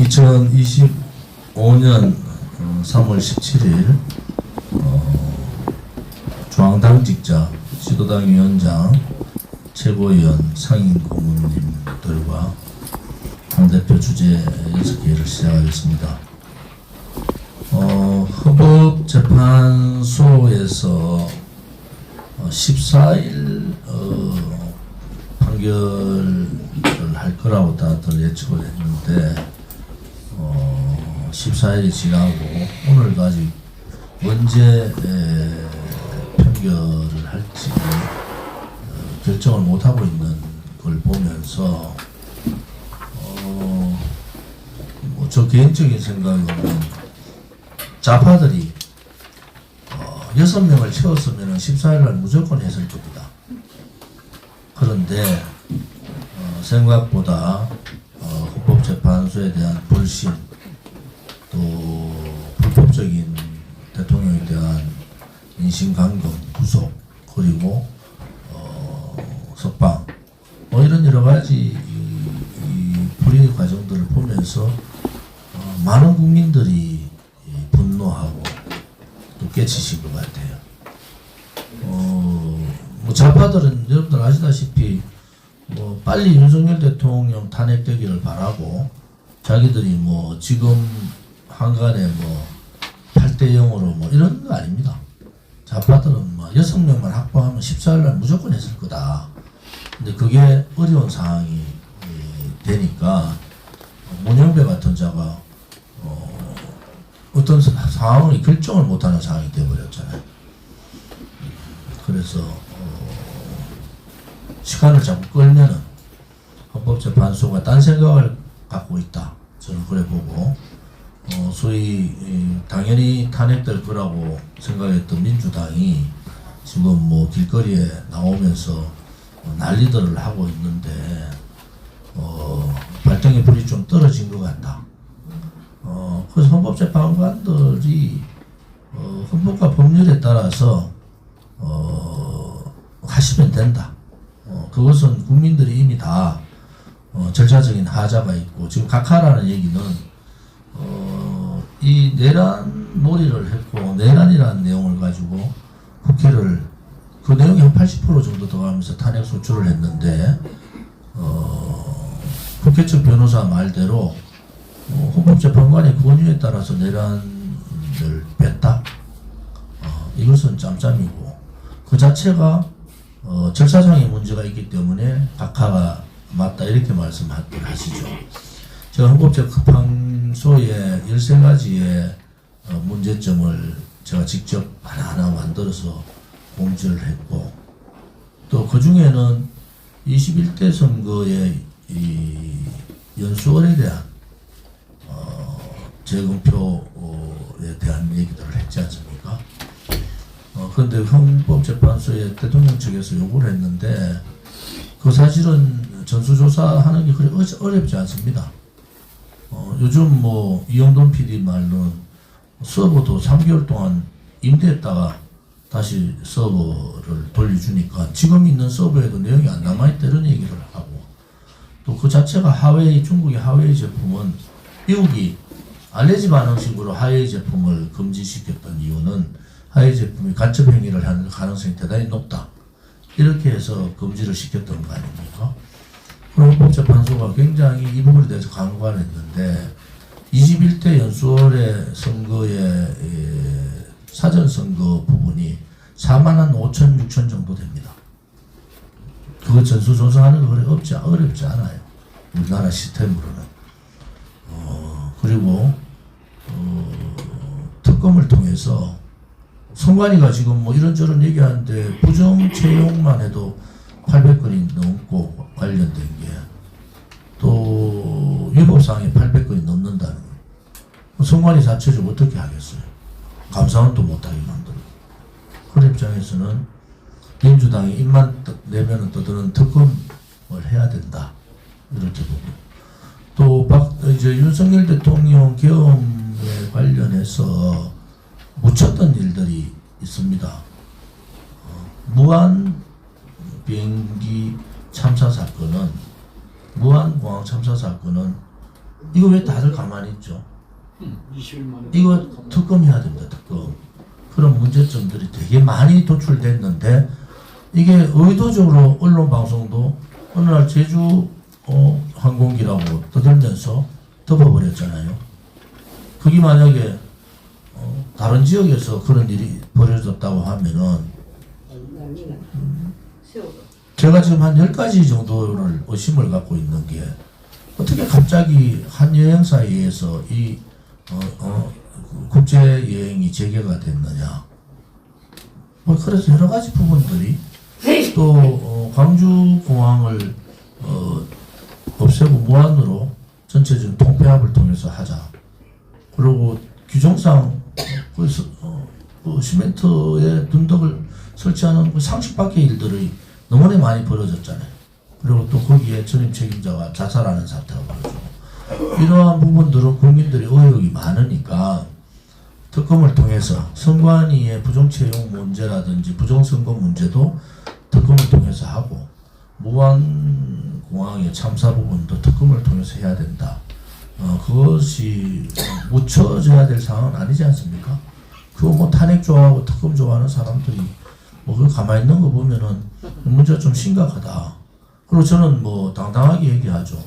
2025년 3월 17일 중앙당직자, 지도당 위원장, 최고위원, 상임 고문님들과 당대표 주재 6개를 시작하겠습니다. 헌법재판소에서 14일 판결을 할 거라고 다들 예측을 했는데 14일이 지나고 오늘도 아직 언제 판결을 할지 결정을 못하고 있는 걸 보면서 저 개인적인 생각으로는 좌파들이 6명을 채웠으면 14일날 무조건 했을 겁니다. 그런데 생각보다 헌법재판소에 대한 불신, 또 불법적인 대통령에 대한 인신감금, 구속, 그리고 석방, 이런 여러 가지 이 불이의 과정들을 보면서 많은 국민들이 분노하고 또 깨치신 것 같아요. 뭐 좌파들은 여러분들 아시다시피 빨리 윤석열 대통령 탄핵되기를 바라고 자기들이 지금 한간에 8대0으로 이런 거 아닙니다. 좌파들은 6명만 확보하면 14일날 무조건 했을 거다. 근데 그게 어려운 상황이 되니까 문영배 같은 자가 어떤 상황을 결정을 못하는 상황이 되어버렸잖아요. 그래서 시간을 자꾸 끌면은 헌법재판소가 딴 생각을 갖고 있다. 저는 그래 보고 소위 당연히 탄핵될 거라고 생각했던 민주당이 지금 길거리에 나오면서 난리들을 하고 있는데 발등에 불이 좀 떨어진 것 같다. 그래서 헌법재판관들이 헌법과 법률에 따라서 하시면 된다. 그것은 국민들이 이미 다 절차적인 하자가 있고, 지금 각하라는 얘기는 이 내란 놀이를 했고, 내란이라는 내용을 가지고 국회를 그 내용이 한 80% 정도 들어가면서 탄핵 소추를 했는데 국회 측 변호사 말대로 헌법재판관의 권유에 따라서 내란을 뺐다. 이것은 짬짬이고, 그 자체가 절차상의 문제가 있기 때문에 각하가 맞다 이렇게 말씀하시죠. 제가 헌법재판소에 13가지의 문제점을 제가 직접 하나하나 만들어서 공지를 했고, 또 그 중에는 21대 선거의 이 연수원에 대한 재검표에 대한 얘기들을 했지 않습니까? 그런데 헌법재판소에 대통령 측에서 요구를 했는데 그 사실은 전수조사하는 게 그리 어렵지 않습니다. 요즘 이영돈 PD 말로는 서버도 3개월 동안 임대했다가 다시 서버를 돌려주니까 지금 있는 서버에도 내용이 안 남아있다 이런 얘기를 하고, 또 그 자체가 중국의 하웨이 제품은 미국이 알레르기 반응식으로 하웨이 제품을 금지시켰던 이유는 하웨이 제품이 간첩 행위를 하는 가능성이 대단히 높다. 이렇게 해서 금지를 시켰던 거 아닙니까? 헌법재판소가 굉장히 이 부분에 대해서 강구를 했는데 21대 연수원의 선거의 사전선거 부분이 4만 5천 6천 정도 됩니다. 그거 전수조사하는 거 어렵지 않아요. 우리나라 시스템으로는. 그리고 특검을 통해서 선관위가 지금 이런저런 얘기하는데 부정 채용만 해도 800건이 넘고 관련된 게, 또 위법사항에 800건이 넘는다는 거예요. 선관위 자체적으로 어떻게 하겠어요? 감사원도 못하게 만들고. 그런 입장에서는 민주당이 입만 내면은 떠드는 특검을 해야 된다. 이렇게 보고. 또 이제 윤석열 대통령 계엄에 관련해서 묻혔던 일들이 있습니다. 무한 비행기 참사 사건은, 무한공항 참사 사건은 이거 왜 다들 가만히 있죠? 20일 만에 이거 특검해야 됩니다. 특검. 그런 문제점들이 되게 많이 도출됐는데 이게 의도적으로 언론 방송도 어느 날 제주 항공기라고 떠들면서 덮어버렸잖아요. 그게 만약에 다른 지역에서 그런 일이 벌어졌다고 하면은 제가 지금 한 10가지 정도를 의심을 갖고 있는 게 어떻게 갑자기 한 여행사에 의해서 이 국제 여행이 재개가 됐느냐. 뭐 그래서 여러 가지 부분들이 또 광주 공항을 없애고 무한으로 전체적인 통폐합을 통해서 하자. 그리고 규정상 그 시멘트에 둔덕을 설치하는 그 상식 밖의 일들이 너무나 많이 벌어졌잖아요. 그리고 또 거기에 전임 책임자가 자살하는 사태가 벌어지고 이러한 부분들은 국민들의 의혹이 많으니까 특검을 통해서 선관위의 부정채용 문제라든지 부정선거 문제도 특검을 통해서 하고 무안공항의 참사 부분도 특검을 통해서 해야 된다. 그것이 묻혀져야 될 상황은 아니지 않습니까? 그거 뭐 탄핵 좋아하고 특검 좋아하는 사람들이 뭐 그걸 가만히 있는 거 보면은 문제가 좀 심각하다. 그리고 저는 뭐 당당하게 얘기하죠.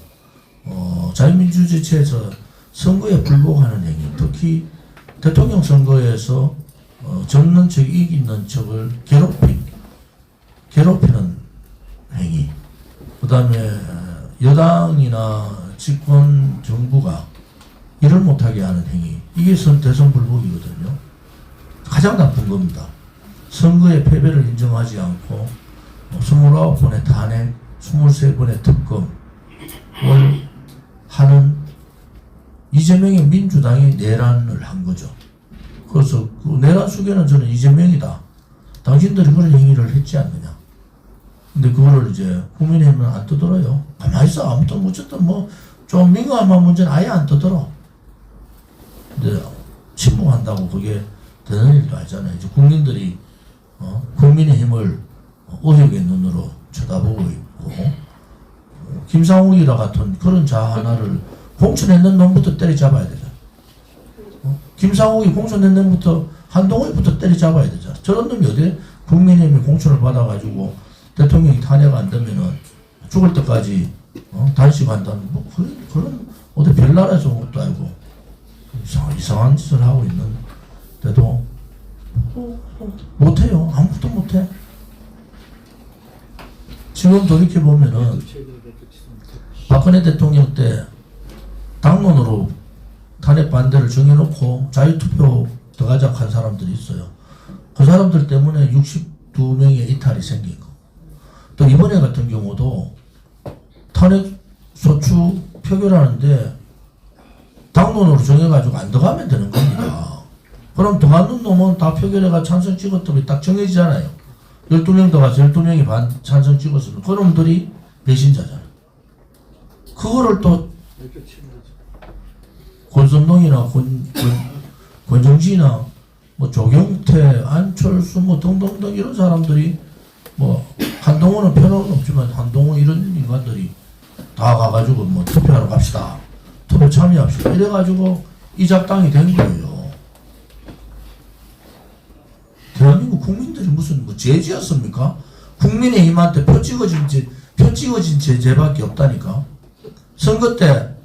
자유민주주의체에서 선거에 불복하는 행위, 특히 대통령 선거에서 졌는 척 이기는 척을 괴롭히는 행위, 그 다음에 여당이나 집권 정부가 일을 못하게 하는 행위, 이게 대선 불복이거든요. 가장 나쁜 겁니다. 선거의 패배를 인정하지 않고 29번의 탄핵, 23번의 특검을 하는 이재명의 민주당이 내란을 한 거죠. 그래서 그 내란 수계는 저는 이재명이다. 당신들이 그런 행위를 했지 않느냐. 근데 그거를 이제 국민의힘은 안 떠들어요. 가만히 있어. 아무튼 어쨌든 뭐 좀 민감한 문제는 아예 안 떠들어. 근데 침묵한다고 그게 되는 일도 아니잖아요. 이제 국민들이 국민의힘을 의혹의 눈으로 쳐다보고 있고 김상욱이라 같은 그런 자 하나를 공천했는 놈부터 때려잡아야 되잖아. 김상욱이 공천했는 놈부터 한동훈부터 때려잡아야 되잖아. 저런 놈이 어디 국민의힘이 공천을 받아가지고 대통령이 탄핵 안 되면은 죽을 때까지 단식한다는 뭐 그런 어디 별나라에서 온 것도 아니고 이상한 짓을 하고 있는데도 못해요. 아무것도 못해. 지금 돌이켜보면은 박근혜 대통령 때 당론으로 탄핵 반대를 정해놓고 자유투표 들어가자 한 사람들이 있어요. 그 사람들 때문에 62명의 이탈이 생긴 거. 또 이번에 같은 경우도 탄핵 소추 표결하는데 당론으로 정해가지고 안 들어가면 되는 겁니다. 그럼 들어가는 놈은 다 표결해가 찬성 찍었더니 딱 정해지잖아요. 12명 들어가서 12명이 반 찬성 찍었으면 그 놈들이 배신자잖아요. 그거를 또 권선동이나 권정진이나 뭐 조경태, 안철수 뭐 등등등 이런 사람들이 뭐 한동훈은 편은 없지만 한동훈 이런 인간들이 다 가가지고 뭐 투표하러 갑시다. 투표 참여합시다. 이래가지고 이 작당이 된 거예요. 대한민국 국민들이 무슨 뭐 죄지었습니까? 국민의힘한테 표 찍어진 죄밖에 없다니까. 선거 때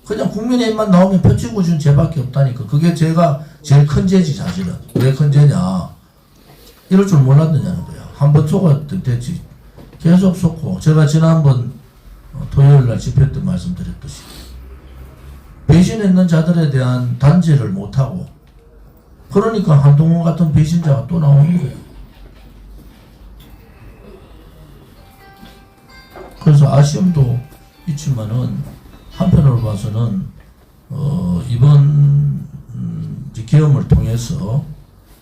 그냥 국민의힘만 나오면 표 찍어준 죄밖에 없다니까. 그게 제가 제일 큰 죄지 사실은. 왜 큰 죄냐. 이럴 줄 몰랐느냐는 거야. 한번 속았던 됐지. 계속 속고 제가 지난번 토요일날 집회 때 말씀드렸듯이 배신했는 자들에 대한 단죄를 못하고 그러니까 한동훈 같은 배신자가 또 나오는 거예요. 그래서 아쉬움도 있지만은 한편으로 봐서는 이번 계엄을 통해서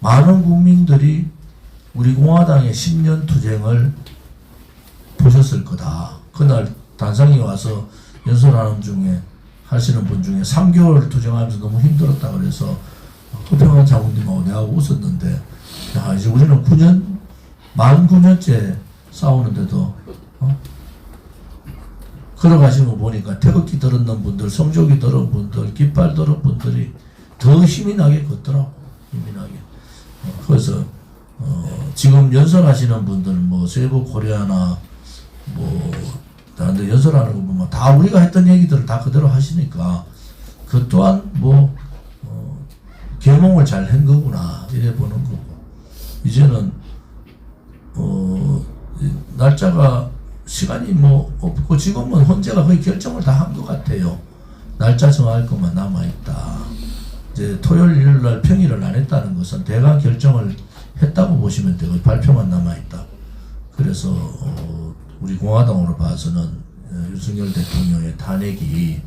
많은 국민들이 우리 공화당의 10년 투쟁을 보셨을 거다. 그날 단상에 와서 연설하는 중에 하시는 분 중에 3개월 투쟁하면서 너무 힘들었다 그래서 허평한 장군님하고 내가 웃었는데 야 이제 우리는 9년째 싸우는데도 걸어가신 거 보니까 태극기 들었는 분들, 성조기 들은 분들, 깃발 들은 분들이 더 힘이 나게 걷더라고. 힘이 나게. 그래서 지금 연설하시는 분들 뭐 세이브 코리아나 뭐 다른 데 연설하는 거 보면 다 우리가 했던 얘기들을 다 그대로 하시니까 그 또한 뭐 계몽을 잘 한 거구나 이래 보는 거고, 이제는 날짜가 시간이 뭐 없고 지금은 헌재가 거의 결정을 다 한 것 같아요. 날짜 정할 것만 남아있다. 이제 토요일 일요일날 평일을 안 했다는 것은 대강 결정을 했다고 보시면 되고 발표만 남아있다. 그래서 우리 공화당으로 봐서는 윤석열 대통령의 탄핵이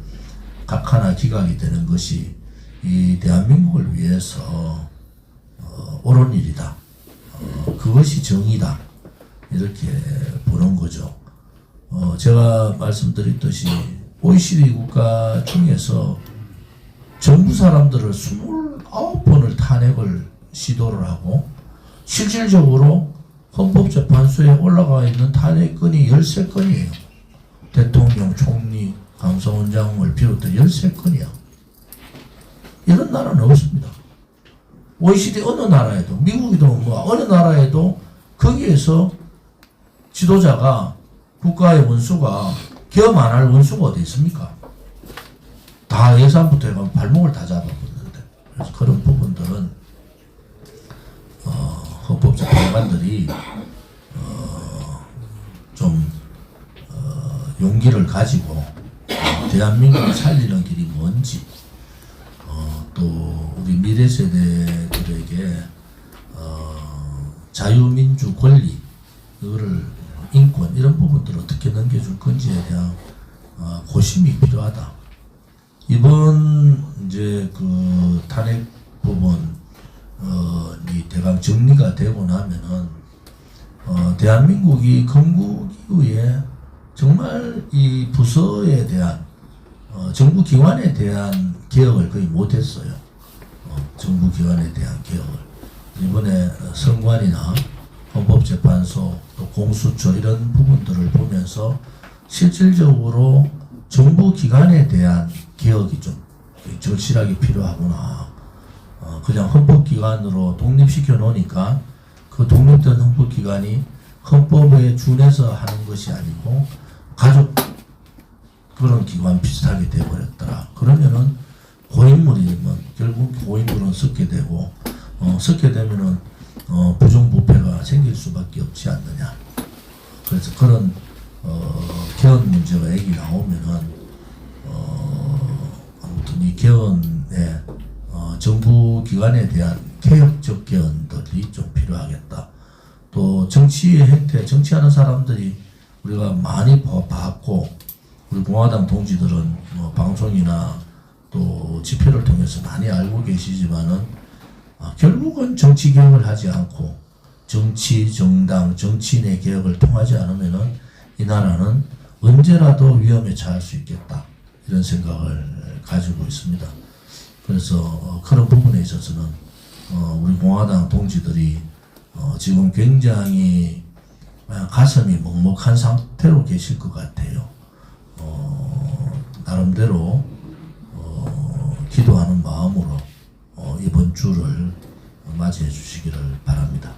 각하나 기각이 되는 것이 이 대한민국을 위해서 옳은 일이다. 그것이 정의다. 이렇게 보는 거죠. 제가 말씀드렸듯이 OECD 국가 중에서 정부 사람들을 29번을 탄핵을 시도를 하고 실질적으로 헌법재판소에 올라가 있는 탄핵건이 13건이에요. 대통령, 총리, 감사원장을 비롯해 13건이야. 이런 나라는 없습니다. OECD 어느 나라에도, 미국이도 뭐 어느 나라에도 거기에서 지도자가 국가의 원수가 겸 안 할 원수가 어디 있습니까? 다 예산부터 해가지고 발목을 다 잡아버리는데. 그래서 그런 부분들은 헌법재판관들이 좀 용기를 가지고 대한민국을 살리는 길이 뭔지, 또 우리 미래 세대들에게 자유민주 권리, 이거를 인권 이런 부분들을 어떻게 넘겨줄 건지에 대한 고심이 필요하다. 이번 이제 그 탄핵 부분이 대강 정리가 되고 나면은 대한민국이 건국 이후에 정말 이 부서에 대한 정부 기관에 대한 개혁을 거의 못했어요. 정부 기관에 대한 개혁을 이번에 선관위나 헌법재판소 또 공수처 이런 부분들을 보면서 실질적으로 정부 기관에 대한 개혁이 좀 절실하게 필요하구나. 그냥 헌법기관으로 독립시켜 놓으니까 그 독립된 헌법기관이 헌법에 준해서 하는 것이 아니고 가족 그런 기관 비슷하게 돼버렸더라. 그러면은 고인물이면 결국 고인물은 썩게 되고 썩게 되면은 부정부패가 생길 수밖에 없지 않느냐. 그래서 그런 개헌 문제가 얘기 나오면은 아무튼 이 개헌에 정부 기관에 대한 개혁적 개헌들이 좀 필요하겠다. 또 정치의 행태, 정치하는 사람들이 우리가 많이 봤고 우리 공화당 동지들은 방송이나 또 집회를 통해서 많이 알고 계시지만은 결국은 정치 개혁을 하지 않고 정치, 정당, 정치인의 개혁을 통하지 않으면은 이 나라는 언제라도 위험에 처할 수 있겠다. 이런 생각을 가지고 있습니다. 그래서 그런 부분에 있어서는 우리 공화당 동지들이 지금 굉장히 가슴이 먹먹한 상태로 계실 것 같아요. 나름대로 기도하는 마음으로 이번 주를 맞이해 주시기를 바랍니다.